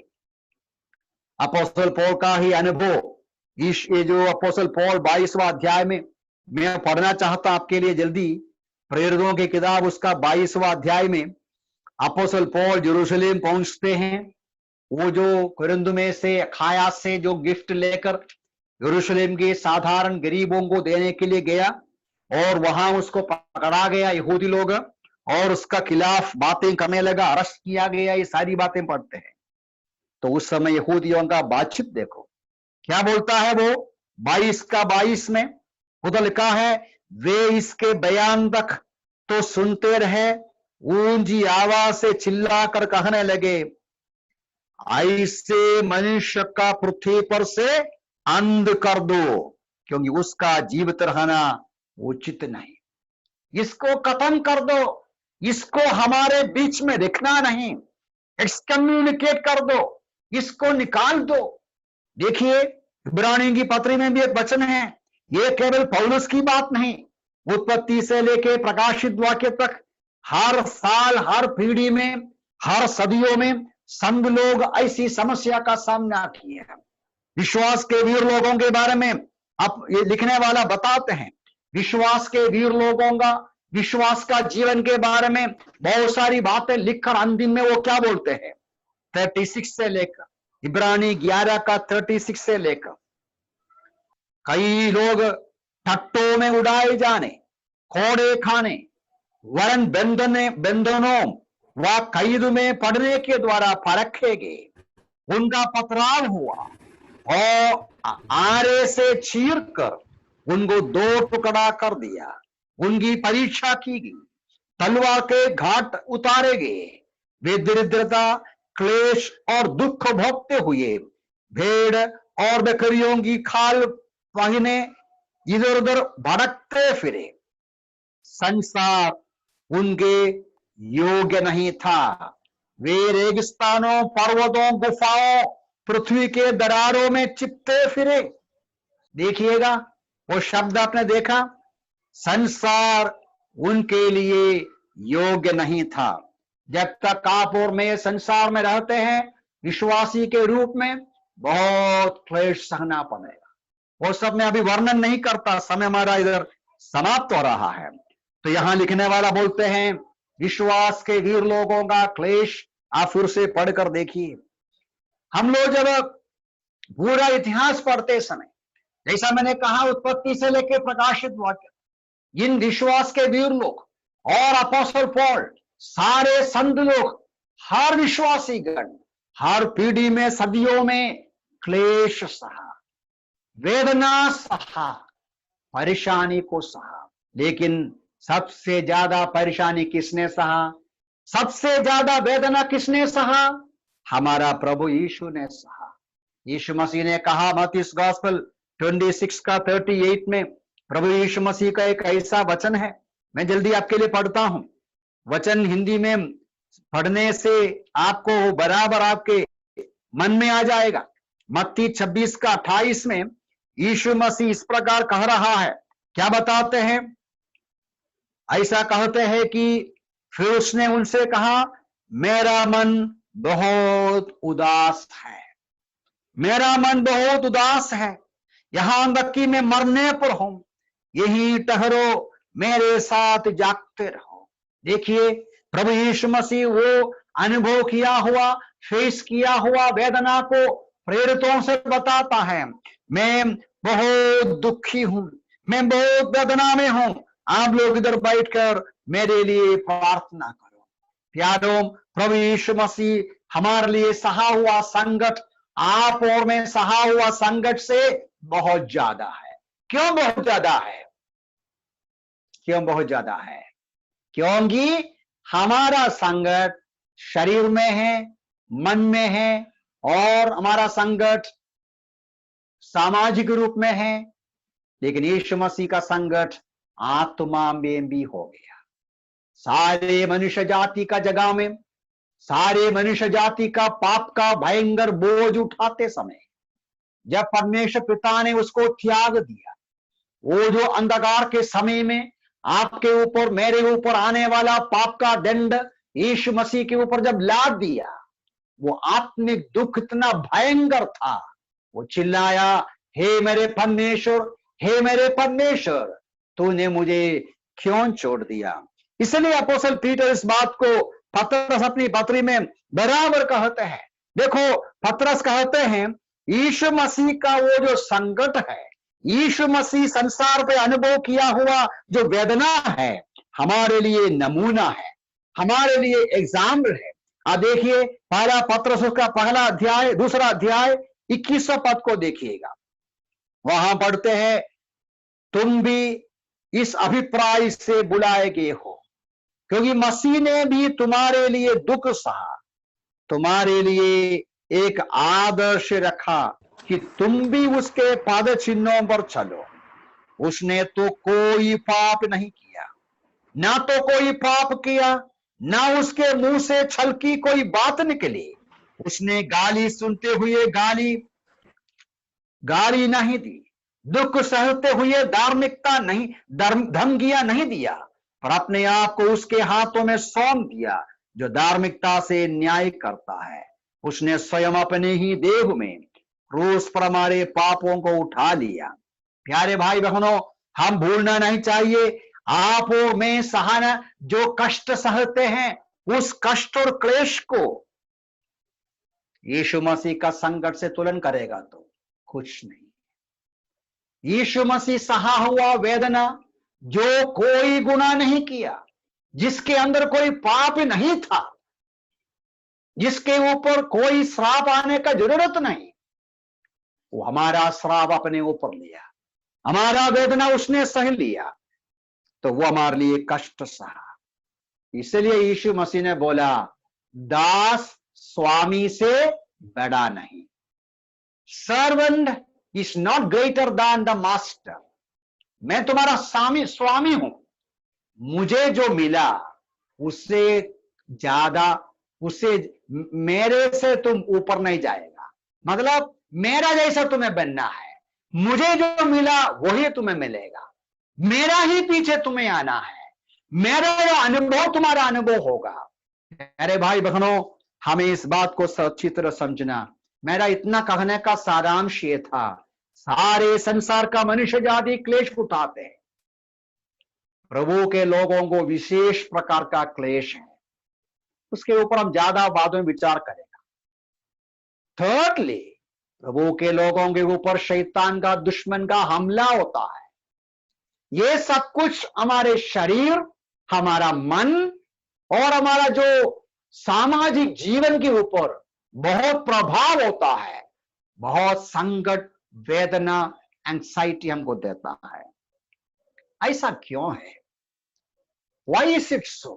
अपोस्तल पौल का ही अनुभव, ये जो अपोस्तल पौल 22वां अध्याय में मैं पढ़ना चाहता आपके लिए जल्दी, प्रेरितों की किताब उसका 22वां अध्याय में अपोस्तल पौल यरूशलेम पहुंचते हैं। वो जो कुरिन्थ में से, अखाया से जो गिफ्ट लेकर यरूशलेम के साधारण गरीबों को देने के लिए गया, और वहां उसको पकड़ा गया यहूदी लोग, और उसका खिलाफ बातें करने लगा, अरेस्ट किया गया। ये सारी बातें पढ़ते हैं। तो उस समय यहूदियों का बातचीत देखो, क्या बोलता है वो 22 में। उधर लिखा है, वे इसके बयान तक तो सुनते रहे, ऊंची आवाज से चिल्लाकर कहने लगे, ऐसे मनुष्य का पृथ्वी पर से अंध कर दो, क्योंकि उसका जीवित रहना उचित नहीं। इसको खत्म कर दो, इसको हमारे बीच में रखना नहीं, एक्सकम्युनिकेट कर दो, इसको निकाल दो। देखिए, इब्रानियों की पत्री में भी एक वचन है, ये केवल पौलुस की बात नहीं, उत्पत्ति से लेके प्रकाशित वाक्य तक हर साल, हर पीढ़ी में, हर सदियों में संत लोग ऐसी समस्या का सामना किए हैं। विश्वास के वीर लोगों के बारे में अब ये लिखने वाला बताते हैं, विश्वास के वीर लोगों का, विश्वास का जीवन के बारे में बहुत सारी बातें लिखकर अंतिम में वो क्या बोलते हैं, 36 से लेकर, इब्रानी 11 का 36 से लेकर, कई लोग ठट्टों में उड़ाए जाने, खोड़े खाने, वरन बंधनों व कैद में पड़ने के द्वारा परखे गए, उनका पथराव हुआ और आरे से चीर कर उनको 2 टुकड़ा कर दिया, उनकी परीक्षा की गई, तलवार के घाट उतारे गए, वे दरिद्रता, क्लेश और दुख भोगते हुए भेड़ और बकरियों की खाल पहने इधर उधर भटकते फिरे। संसार उनके योग्य नहीं था, वे रेगिस्तानों, पर्वतों, गुफाओं, पृथ्वी के दरारों में चिपते फिरे। देखिएगा, वो शब्द आपने देखा, संसार उनके लिए योग्य नहीं था। जब तक आप और मैं संसार में रहते हैं, विश्वासी के रूप में बहुत क्लेश सहना पड़ेगा। वो सब मैं अभी वर्णन नहीं करता, समय हमारा इधर समाप्त हो रहा है। तो यहां लिखने वाला बोलते हैं, विश्वास के वीर लोगों का क्लेश आप फिर से पढ़कर देखिए। हम लोग जब पूरा इतिहास पढ़ते समय, जैसा मैंने कहा, उत्पत्ति से लेकर प्रकाशित वाक्य, इन विश्वास के वीर लोग और अपोस्टल पौल, सारे संत लोग, हर विश्वासी गण हर पीढ़ी में, सदियों में क्लेश सहा, वेदना सहा, परेशानी को सहा। लेकिन सबसे ज्यादा परेशानी किसने सहा, सबसे ज्यादा वेदना किसने सहा? हमारा प्रभु यीशु ने सहा। यीशु मसीह ने कहा, मत्ती गॉस्पेल 26 का 38 में प्रभु यीशु मसीह का एक ऐसा वचन है, मैं जल्दी आपके लिए पढ़ता हूं। वचन हिंदी में पढ़ने से आपको बराबर आपके मन में आ जाएगा। मत्ती 26 का 28 में यीशु मसीह इस प्रकार कह रहा है, क्या बताते हैं? ऐसा कहते हैं कि फिर उसने उनसे कहा, मेरा मन बहुत उदास है, मेरा मन बहुत उदास है, यहां तक कि मैं मरने पर हूं, यही ठहरो, मेरे साथ जागते रहो। देखिए, प्रभु यीशु मसीह वो अनुभव किया हुआ, फेस किया हुआ वेदना को प्रेरितों से बताता है, मैं बहुत दुखी हूं, मैं बहुत वेदना में हूं, आप लोग इधर बैठकर मेरे लिए प्रार्थना करो। प्यारों, प्रभु यीशु मसीह हमारे लिए सहा हुआ संकट आप और मैं सहा हुआ संकट से बहुत ज्यादा है। क्यों बहुत ज्यादा है? क्यों बहुत ज्यादा है? क्योंकि हमारा संकट शरीर में है, मन में है, और हमारा संकट सामाजिक रूप में है, लेकिन यीशु मसीह का संकट आत्मा में भी हो गया। सारे मनुष्य जाति का जगह में, सारे मनुष्य जाति का पाप का भयंकर बोझ उठाते समय जब परमेश्वर पिता ने उसको त्याग दिया, वो जो अंधकार के समय में आपके ऊपर मेरे ऊपर आने वाला पाप का दंड यीशु मसीह के ऊपर जब लाद दिया, वो आत्मिक दुख इतना भयंकर था, वो चिल्लाया, हे मेरे परमेश्वर, हे मेरे परमेश्वर, तूने मुझे क्यों छोड़ दिया? इसलिए अपोस्तल पीटर इस बात को पतरस अपनी पत्री में बराबर कहते हैं। देखो, पतरस कहते हैं यीशु मसीह का वो जो संकट है, यीशु मसीह संसार पे अनुभव किया हुआ जो वेदना है, हमारे लिए नमूना है, हमारे लिए एग्जाम्पल है। आप देखिए, पहला पतरस उसका पहला अध्याय, दूसरा अध्याय 21वां पद को देखिएगा। वहां पढ़ते हैं, तुम भी इस अभिप्राय से बुलाए गए हो, क्योंकि मसीह ने भी तुम्हारे लिए दुख सहा, तुम्हारे लिए एक आदर्श रखा कि तुम भी उसके पाद चिन्हों पर चलो। उसने तो कोई पाप नहीं किया, ना तो कोई पाप किया, ना उसके मुंह से छल की कोई बात निकली। उसने गाली सुनते हुए गाली नहीं दी, दुख सहते हुए धार्मिकता नहीं, धमकियां नहीं दिया, पर अपने आप को उसके हाथों में सौंप दिया जो धार्मिकता से न्याय करता है। उसने स्वयं अपने ही देह में क्रूस पर हमारे पापों को उठा लिया। प्यारे भाई बहनों, हम भूलना नहीं चाहिए, आप और मैं सहना जो कष्ट सहते हैं, उस कष्ट और क्लेश को यीशु मसीह का संकट से तुलन करेगा तो कुछ नहीं। यीशु मसीह सहा हुआ वेदना, जो कोई गुनाह नहीं किया, जिसके अंदर कोई पाप नहीं था, जिसके ऊपर कोई श्राप आने का जरूरत नहीं, वो हमारा श्राप अपने ऊपर लिया, हमारा वेदना उसने सह लिया, तो वो हमारे लिए कष्ट सहा। इसलिए यीशु मसीह ने बोला, दास स्वामी से बड़ा नहीं, servant is not greater than the master. मैं तुम्हारा स्वामी हूं, मुझे जो मिला उससे ज्यादा, उससे मेरे से तुम ऊपर नहीं जाएगा। मतलब मेरा जैसा तुम्हें बनना है, मुझे जो मिला वही तुम्हें मिलेगा, मेरा ही पीछे तुम्हें आना है, मेरा जो अनुभव तुम्हारा अनुभव होगा। अरे भाई बहनों, हमें इस बात को अच्छी तरह समझना। मेरा इतना कहने का सारांश ये था, सारे संसार का मनुष्य जाति क्लेश उठाते हैं, प्रभु के लोगों को विशेष प्रकार का क्लेश है, उसके ऊपर हम ज्यादा बाद में विचार करेंगे। थर्डली, प्रभु के लोगों के ऊपर शैतान का, दुश्मन का हमला होता है। ये सब कुछ हमारे शरीर, हमारा मन और हमारा जो सामाजिक जीवन के ऊपर बहुत प्रभाव होता है, बहुत संकट, वेदना, एंग्जाइटी हमको देता है। ऐसा क्यों है? Why is it so?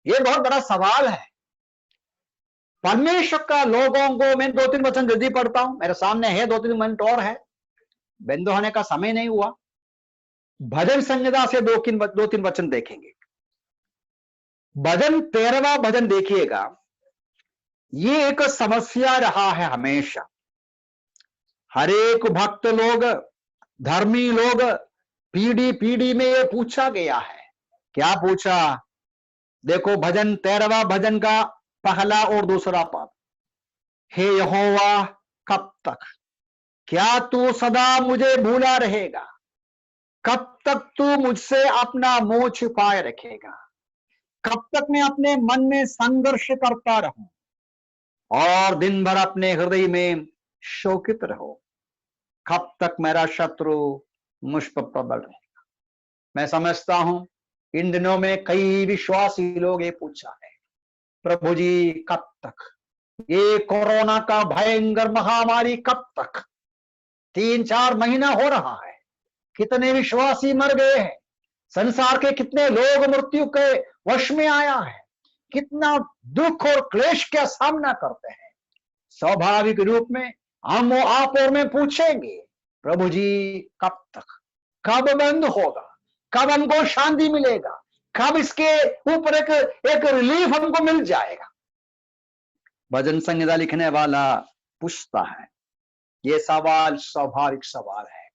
ये बहुत बड़ा सवाल है। परमेश्वर का लोगों को, मैं 2-3 वचन जल्दी पढ़ता हूं, मेरे सामने है, 2-3 मिनट और है। बंद होने का समय नहीं हुआ। भजन संहिता से दो तीन वचन देखेंगे। भजन 13वां भजन देखिएगा। ये एक समस्या रहा है हमेशा। हर एक भक्त लोग, धर्मी लोग, पीढ़ी पीढ़ी में ये पूछा गया है। क्या पूछा? देखो भजन 13वां भजन का पहला और दूसरा पद। हे यहोवा, कब तक? क्या तू सदा मुझे भूला रहेगा? कब तक तू मुझसे अपना मुंह छुपाए रखेगा? कब तक मैं अपने मन में संघर्ष करता रहूं और दिन भर अपने हृदय में शोकित रहो? कब तक मेरा शत्रु मुझ पर प्रबल रहेगा? मैं समझता हूं इन दिनों में कई विश्वासी लोग ये पूछा है, प्रभु जी कब तक? ये कोरोना का भयंकर महामारी कब तक? 3-4 महीना हो रहा है, कितने विश्वासी मर गए हैं, संसार के कितने लोग मृत्यु के वश में आया है, कितना दुख और क्लेश का सामना करते हैं। स्वाभाविक रूप में हम आप और मैं पूछेंगे, प्रभु जी कब तक? कब बंद होगा? कब हमको शांति मिलेगा? कब इसके ऊपर एक रिलीफ हमको मिल जाएगा? भजन संहिता लिखने वाला पूछता है। ये सवाल स्वाभाविक सवाल है।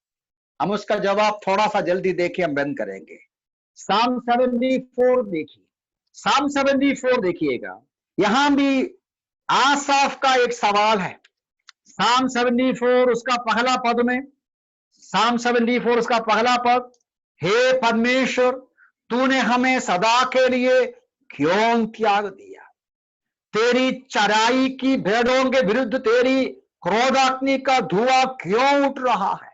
हम उसका जवाब थोड़ा सा जल्दी देखिए, हम बंद करेंगे। साम 74 देखिए, साम 74 देखिएगा। यहां भी आसाफ का एक सवाल है। साम 74 उसका पहला पद में, साम 74 उसका पहला पद, हे परमेश्वर, तूने हमें सदा के लिए क्यों त्याग दिया? तेरी चराई की भेड़ों के विरुद्ध तेरी क्रोधाग्नि का धुआं क्यों उठ रहा है?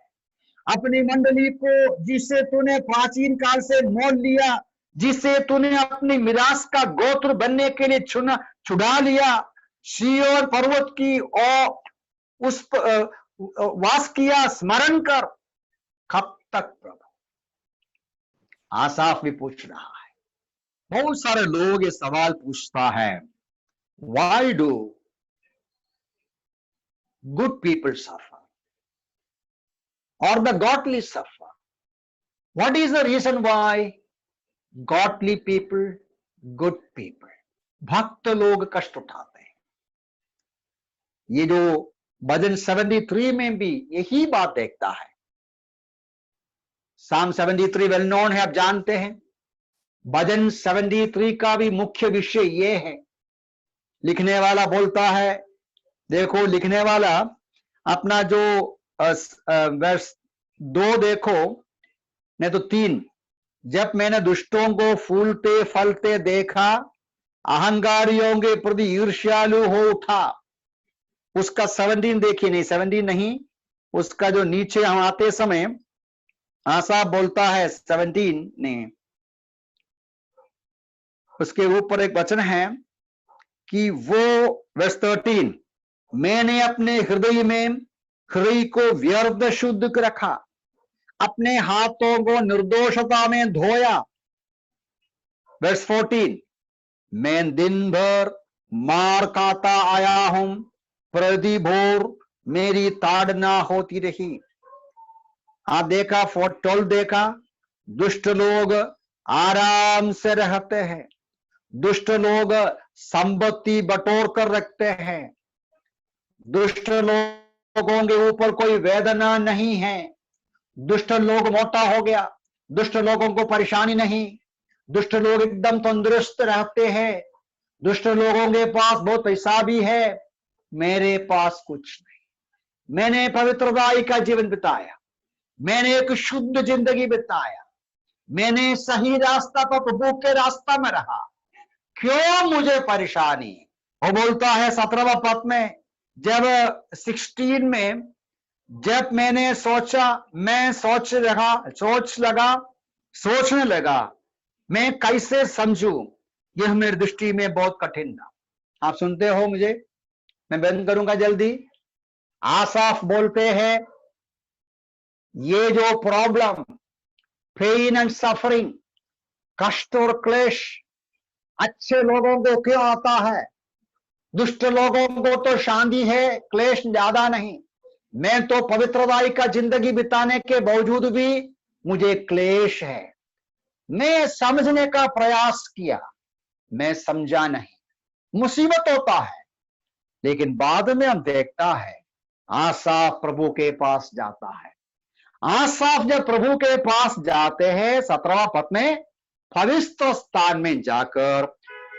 अपनी मंडली को जिसे तूने प्राचीन काल से मोल लिया, जिसे तूने अपनी मिरास का गोत्र बनने के लिए छुड़ा लिया, सिय्योन पर्वत की और उस वास किया, स्मरण कर। कब तक प्रभु? आसाफ भी पूछ रहा है। बहुत सारे लोग ये सवाल पूछता है, why do good people suffer or the godly suffer? What is the reason why godly people, good people, भक्त लोग कष्ट उठाते हैं? ये जो भजन 73 में भी यही बात देखता है। साम 73 वेल नोन है, आप जानते हैं। भजन 73 का भी मुख्य विषय ये है। लिखने वाला बोलता है, देखो लिखने वाला अपना जो वर्ष 2 देखो, नहीं तो 3, जब मैंने दुष्टों को फूलते फलते देखा, अहंकारियों के प्रति ईर्ष्यालु हो उठा। उसका 17 देखिए, नहीं 17 नहीं, उसका जो नीचे हम आते समय आसाफ बोलता है 17 नहीं, उसके ऊपर एक वचन है कि वो वर्ष 13, मैंने अपने हृदय में हृदय को व्यर्थ शुद्ध रखा, अपने हाथों को निर्दोषता में धोया। वर्ष 14, मैं दिन भर मार खाता आया हूं, प्रतिभोर मेरी ताड़ना होती रही। आप देखा 12 देखा, दुष्ट लोग आराम से रहते हैं, दुष्ट लोग संपत्ति बटोर कर रखते हैं, दुष्ट लोगों के ऊपर कोई वेदना नहीं है, दुष्ट लोग मोटा हो गया, दुष्ट लोगों को परेशानी नहीं, दुष्ट लोग एकदम तंदुरुस्त रहते हैं, दुष्ट लोगों के पास बहुत पैसा भी है, मेरे पास कुछ नहीं। मैंने पवित्रताई का जीवन बिताया, मैंने एक शुद्ध जिंदगी बिताया, मैंने सही रास्ता पर प्रभु के रास्ता में रहा, क्यों मुझे परेशानी? वो बोलता है 17वां पद में, जब 16 में, जब मैंने सोचा, मैं सोचने लगा मैं कैसे समझूं, यह मेरी दृष्टि में बहुत कठिन था। आप सुनते हो मुझे? मैं बंद करूंगा जल्दी। आसाफ बोलते हैं, ये जो प्रॉब्लम, पेन एंड सफरिंग, कष्ट और क्लेश अच्छे लोगों को क्यों आता है? दुष्ट लोगों को तो शांति है, क्लेश ज्यादा नहीं। मैं तो पवित्रताई का जिंदगी बिताने के बावजूद भी मुझे क्लेश है। मैं समझने का प्रयास किया, मैं समझा नहीं। मुसीबत होता है, लेकिन बाद में हम देखता है आसाफ प्रभु के पास जाता है। आसाफ जब प्रभु के पास जाते हैं, 17वां पद में, पवित्र स्थान में जाकर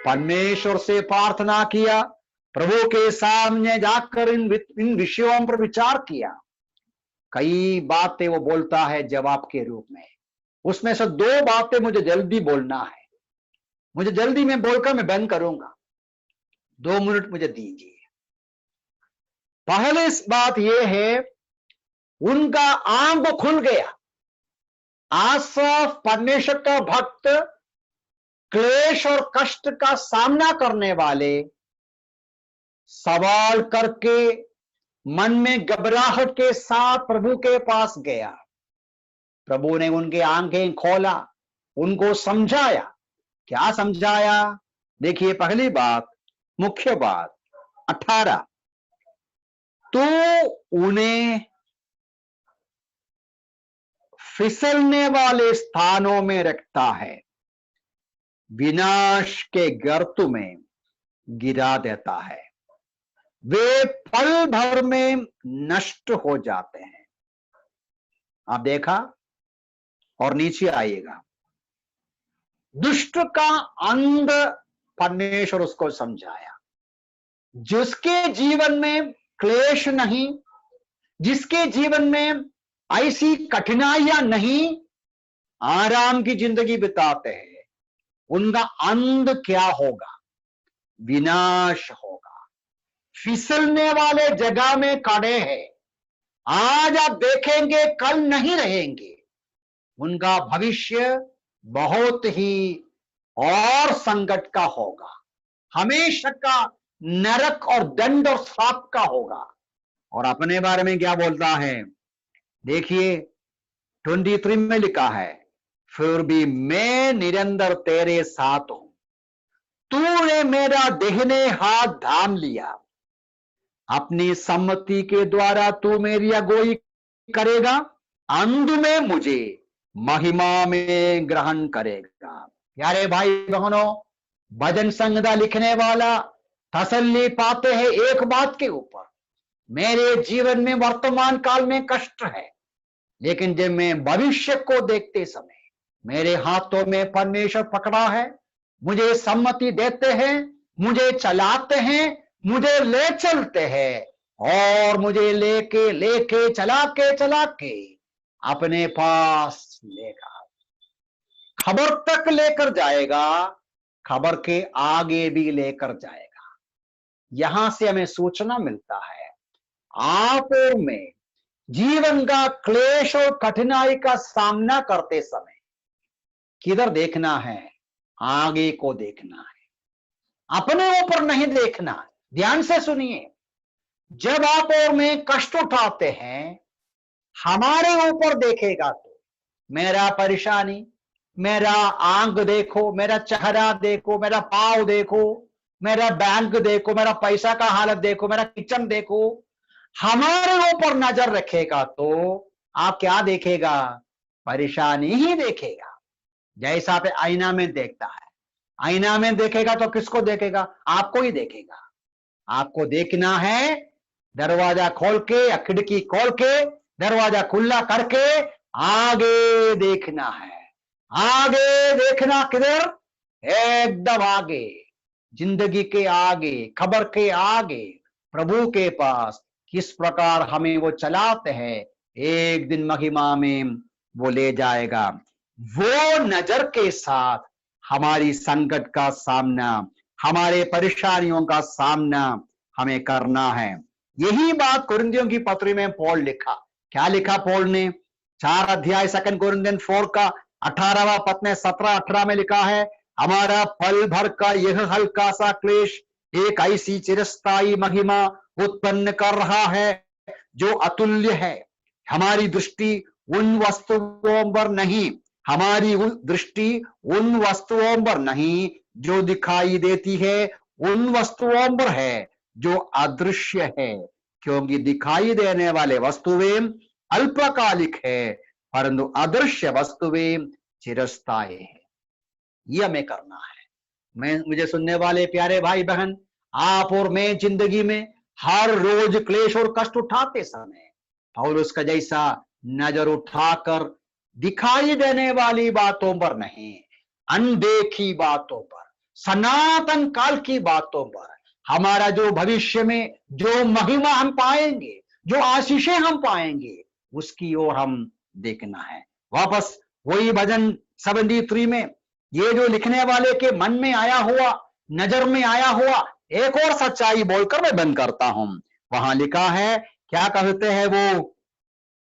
परमेश्वर से प्रार्थना किया, प्रभु के सामने जाकर इन विषयों पर विचार किया। कई बातें वो बोलता है जवाब के रूप में। उसमें से 2 बातें मुझे जल्दी बोलना है, मुझे जल्दी में बोलकर मैं बंद करूंगा। 2 मिनट मुझे दीजिए। पहली बात यह है, उनका आंख खुल गया। आसाफ परमेश्वर का भक्त, क्लेश और कष्ट का सामना करने वाले, सवाल करके मन में घबराहट के साथ प्रभु के पास गया। प्रभु ने उनके आंखें खोला, उनको समझाया। क्या समझाया? देखिए, पहली बात, मुख्य बात 18, तो उन्हें फिसलने वाले स्थानों में रखता है, विनाश के गर्त में गिरा देता है, वे पल भर में नष्ट हो जाते हैं। आप देखा? और नीचे आइएगा, दुष्ट का अंध परमेश्वर उसको समझाया। जिसके जीवन में क्लेश नहीं, जिसके जीवन में ऐसी कठिनाइयां नहीं, आराम की जिंदगी बिताते हैं, उनका अंत क्या होगा? विनाश होगा। फिसलने वाले जगह में खड़े हैं, आज आप देखेंगे, कल नहीं रहेंगे। उनका भविष्य बहुत ही और संकट का होगा, हमेशा का नरक और दंड और श्राप का होगा। और अपने बारे में क्या बोलता है? देखिए, 23 में लिखा है, फिर भी मैं निरंतर तेरे साथ हूं, तूने मेरा दाहिने हाथ थाम लिया, अपनी सम्मति के द्वारा तू मेरी अगुवाई करेगा, अंत में मुझे महिमा में ग्रहण करेगा। प्यारे भाई बहनों, भजन संहिता लिखने वाला तसल्ली पाते हैं एक बात के ऊपर, मेरे जीवन में वर्तमान काल में कष्ट है, लेकिन जब मैं भविष्य को देखते समय मेरे हाथों में परमेश्वर पकड़ा है, मुझे सम्मति देते हैं, मुझे चलाते हैं, मुझे ले चलते हैं, और मुझे लेके लेके चला के अपने पास लेगा, खबर तक लेकर जाएगा, खबर के आगे भी लेकर जाएगा। यहां से हमें सूचना मिलता है, आप और मैं जीवन का क्लेश और कठिनाई का सामना करते समय किधर देखना है? आगे को देखना है, अपने ऊपर नहीं देखना। ध्यान से सुनिए, जब आप और मैं कष्ट उठाते हैं, हमारे ऊपर देखेगा तो मेरा परेशानी, मेरा आंख देखो, मेरा चेहरा देखो, मेरा पाव देखो, मेरा बैंक देखो, मेरा पैसा का हालत देखो, मेरा किचन देखो, हमारे ऊपर नजर रखेगा तो आप क्या देखेगा? परेशानी ही देखेगा। जैसा आप आईना में देखता है, आईना में देखेगा तो किसको देखेगा? आपको ही देखेगा। आपको देखना है, दरवाजा खोल के या खिड़की खोल के, दरवाजा खुला करके आगे देखना है। आगे देखना किधर? एकदम आगे, जिंदगी के आगे, खबर के आगे, प्रभु के पास। किस प्रकार हमें वो चलाते हैं, एक दिन महिमा में वो ले जाएगा। वो नजर के साथ हमारी संकट का सामना, हमारे परेशानियों का सामना हमें करना है। यही बात कुरिन्थियों की पत्री में पौल लिखा। क्या लिखा पौल ने? 4 अध्याय 2 कोरिन्थियन 4 का 18वां पद में 17-18 में लिखा है, हमारा पल भर का यह हल्का सा क्लेश एक ऐसी चिरस्थायी महिमा उत्पन्न कर रहा है जो अतुल्य है। हमारी दृष्टि उन वस्तुओं पर नहीं, हमारी दृष्टि उन वस्तुओं पर नहीं जो दिखाई देती है, उन वस्तुओं पर है जो अदृश्य है। क्योंकि दिखाई देने वाले वस्तुएं अल्पकालिक है, परंतु अदृश्य वस्तुएं चिरस्थायी है। ये हमें करना है। मुझे सुनने वाले प्यारे भाई बहन, आप और मैं जिंदगी में हर रोज क्लेश और कष्ट उठाते समय पौलुस का जैसा नजर उठाकर दिखाई देने वाली बातों पर नहीं, अनदेखी बातों पर, सनातन काल की बातों पर, हमारा जो भविष्य में जो महिमा हम पाएंगे, जो आशीषें हम पाएंगे, उसकी ओर हम देखना है। वापस वही भजन 73 में ये जो लिखने वाले के मन में आया हुआ, नजर में आया हुआ एक और सच्चाई बोलकर मैं बंद करता हूं। वहां लिखा है, क्या कहते हैं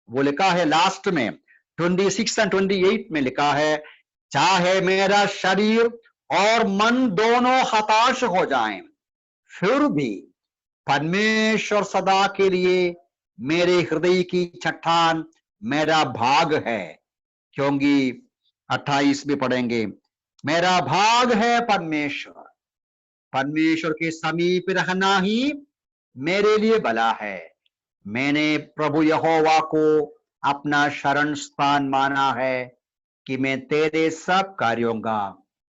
वो लिखा है लास्ट में 26 और 28 में लिखा है, चाहे मेरा शरीर और मन दोनों हताश हो जाएं, फिर भी परमेश्वर सदा के लिए मेरे हृदय की चट्टान मेरा भाग है। क्योंकि 28 भी पढ़ेंगे, मेरा भाग है परमेश्वर, परमेश्वर के समीप रहना ही मेरे लिए भला है। मैंने प्रभु यहोवा को अपना शरण स्थान माना है कि मैं तेरे सब कार्यों का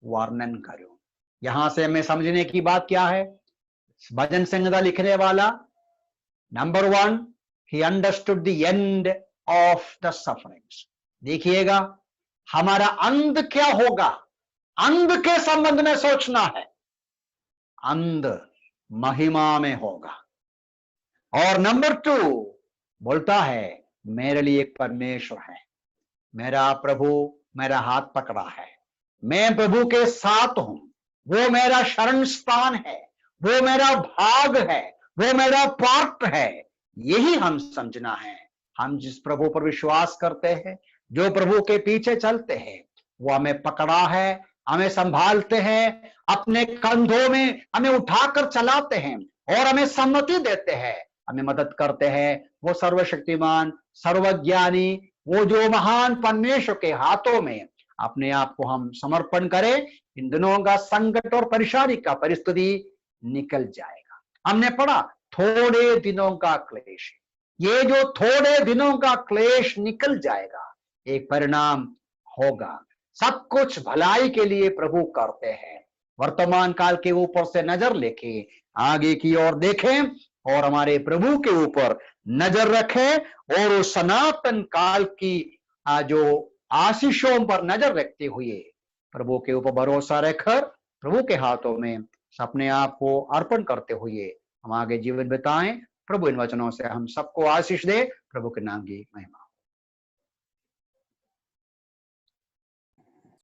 वर्णन करूं। यहां से हमें समझने की बात क्या है? भजन संहिता लिखने वाला, number 1, he understood the end of the sufferings. देखिएगा, हमारा अंत क्या होगा, अंत के संबंध में सोचना है। अंत महिमा में होगा। और नंबर 2 बोलता है, मेरे लिए एक परमेश्वर है, मेरा प्रभु मेरा हाथ पकड़ा है, मैं प्रभु के साथ हूं, वो मेरा शरण स्थान है, वो मेरा भाग है, वो मेरा पार्ट है। यही हम समझना है। हम जिस प्रभु पर विश्वास करते हैं, जो प्रभु के पीछे चलते हैं, वो हमें पकड़ा है, हमें संभालते हैं, अपने कंधों में हमें उठाकर चलाते हैं और हमें सम्मति देते हैं, हमें मदद करते हैं। वो सर्वशक्तिमान, सर्वज्ञानी, वो जो महान परमेश्वर के हाथों में अपने आप को हम समर्पण करें, इन दिनों का संकट और परेशानी का परिस्थिति निकल जाएगा। हमने पढ़ा, थोड़े दिनों का क्लेश, ये जो थोड़े दिनों का क्लेश निकल जाएगा, एक परिणाम होगा। सब कुछ भलाई के लिए प्रभु करते हैं। वर्तमान काल के ऊपर से नजर लेके आगे की ओर देखें और हमारे प्रभु के ऊपर नजर रखें और उस सनातन काल की जो आशीषों पर नजर रखते हुए प्रभु के ऊपर भरोसा रखकर प्रभु के हाथों में अपने आप को अर्पण करते हुए हम आगे जीवन बिताएं। प्रभु इन वचनों से हम सबको आशीष दे। प्रभु के नाम की महिमा।